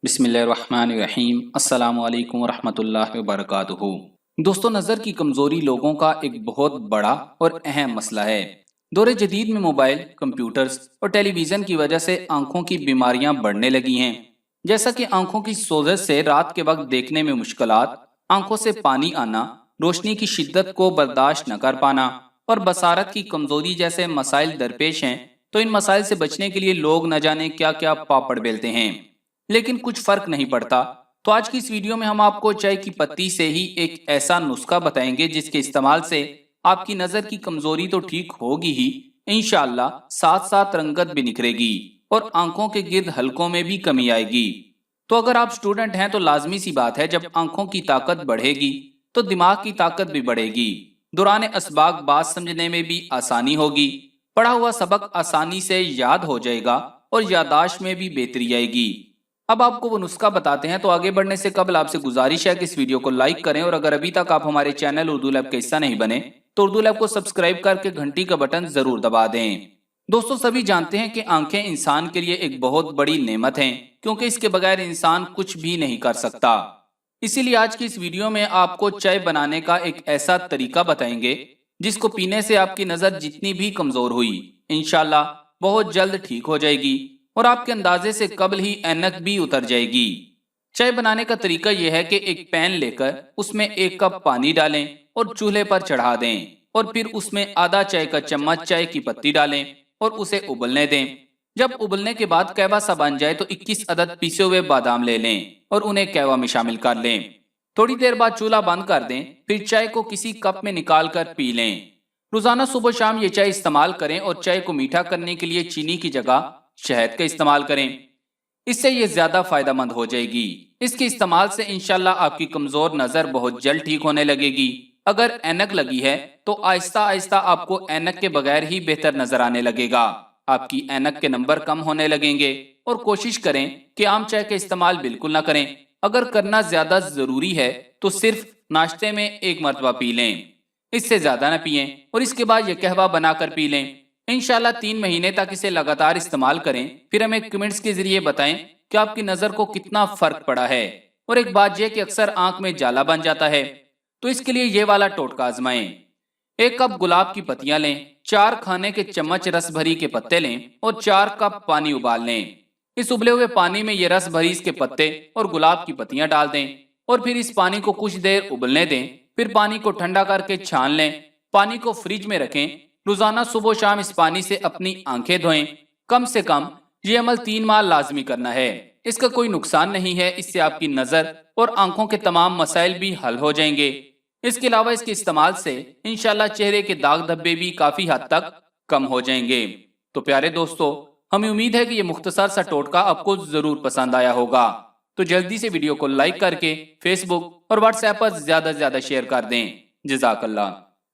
बिस्मिल्लाहिर्रहमानिर्रहीम। अस्सलाम वालेकुम वरहमतुल्लाहि वबरकातुहू। दोस्तों, नज़र की कमज़ोरी लोगों का एक बहुत बड़ा और अहम मसला है। दौर जदीद में मोबाइल, कंप्यूटर्स और टेलीविज़न की वजह से आंखों की बीमारियां बढ़ने लगी हैं। जैसा कि आंखों की सोजश से रात के वक्त देखने में मुश्किलात, आंखों से पानी आना, रोशनी की शिद्दत को बर्दाश्त न कर पाना और बसारत की कमजोरी जैसे मसाइल दरपेश हैं। तो इन मसाइल से बचने के लिए लोग न जाने क्या क्या पापड़ बेलते हैं, लेकिन कुछ फर्क नहीं पड़ता। तो आज की इस वीडियो में हम आपको चाय की पत्ती से ही एक ऐसा नुस्खा बताएंगे जिसके इस्तेमाल से आपकी नजर की कमजोरी तो ठीक होगी ही, इंशाअल्लाह साथ साथ रंगत भी निखरेगी और आंखों के गिर्द हलकों में भी कमी आएगी। तो अगर आप स्टूडेंट हैं तो लाजमी सी बात है, जब आंखों की ताकत बढ़ेगी तो दिमाग की ताकत भी बढ़ेगी। दौरान असबाक बात समझने में भी आसानी होगी, पढ़ा हुआ सबक आसानी से याद हो जाएगा और यादाश्त में भी बेहतरी आएगी। अब आपको वो नुस्खा बताते हैं। तो आगे बढ़ने से कबल आपसे गुजारिश है कि इस वीडियो को लाइक करें और अगर अभी तक आप हमारे चैनल उर्दू लैब का हिस्सा नहीं बने तो उर्दू लैब को सब्सक्राइब करके घंटी का बटन जरूर दबा दें। दोस्तों, सभी जानते हैं कि आंखें इंसान के लिए एक बहुत बड़ी नेमत हैं, क्योंकि इसके बगैर इंसान कुछ भी नहीं कर सकता। इसीलिए आज की इस वीडियो में आपको चाय बनाने का एक ऐसा तरीका बताएंगे जिसको पीने से आपकी नजर जितनी भी कमजोर हुई, इंशाल्लाह बहुत जल्द ठीक हो जाएगी और आपके अंदाजे से कबल ही ऐनक भी उतर जाएगी। चाय बनाने का तरीका यह है कि एक पैन लेकर उसमें 1 कप पानी डालें और चूल्हे पर चढ़ा दें और फिर उसमें आधा चाय का चम्मच चाय की पत्ती डालें और उसे उबलने दें। जब उबलने के बाद कहवा सा बन जाए तो 21 अदद पीसे हुए बादाम ले लें और उन्हें कहवा में शामिल कर लें। थोड़ी देर बाद चूल्हा बंद कर दें, फिर चाय को किसी कप में निकाल कर पी लें। रोजाना सुबह शाम ये चाय इस्तेमाल करें और चाय को मीठा करने के लिए चीनी की जगह शहद का इस्तेमाल करें, इससे ये ज्यादा फायदेमंद हो जाएगी। इसके इस्तेमाल से इंशाल्लाह आपकी कमजोर नजर बहुत जल्द ठीक होने लगेगी। अगर ऐनक लगी है तो आहिस्ता आहिस्ता आपको ऐनक के बगैर ही बेहतर नजर आने लगेगा। आपकी ऐनक के नंबर कम होने लगेंगे और कोशिश करें कि आम चाय का इस्तेमाल बिल्कुल ना करें। अगर करना ज्यादा जरूरी है तो सिर्फ नाश्ते में 1 मरतबा पी लें, इससे ज्यादा ना पिएं और इसके बाद यह कहवा बनाकर पी लें। इंशाल्लाह 3 महीने तक इसे लगातार इस्तेमाल करें, फिर हमें कमेंट्स के जरिए बताएं कि आपकी नजर को कितना फर्क पड़ा है। और एक बात यह कि अक्सर आंख में जाला बन जाता है, तो इसके लिए ये वाला टोटका आजमाएं। 1 कप गुलाब की पत्तियां लें, 4 खाने के चम्मच रस भरी के पत्ते लें और 4 कप पानी उबाल लें। इस उबले हुए पानी में ये रस भरी इसके पत्ते और गुलाब की पत्तियां डाल दें और फिर इस पानी को कुछ देर उबलने दें। फिर पानी को ठंडा करके छान लें। पानी को फ्रिज में रखें। रोजाना सुबह शाम इस पानी से अपनी आंखें धोएं। कम से कम ये अमल 3 माह लाजमी करना है। इसका कोई नुकसान नहीं है, इससे आपकी नजर और आंखों के तमाम मसाइल भी हल हो जाएंगे। इसके अलावा इसके इस्तेमाल से इंशाल्लाह चेहरे के दाग धब्बे भी काफी हद तक कम हो जाएंगे। तो प्यारे दोस्तों, हमें उम्मीद है कि ये मुख्तसर सा टोटका आपको जरूर पसंद आया होगा। तो जल्दी से वीडियो को लाइक करके फेसबुक और व्हाट्सएप पर ज्यादा से ज्यादा शेयर कर दें। जज़ाकल्लाह।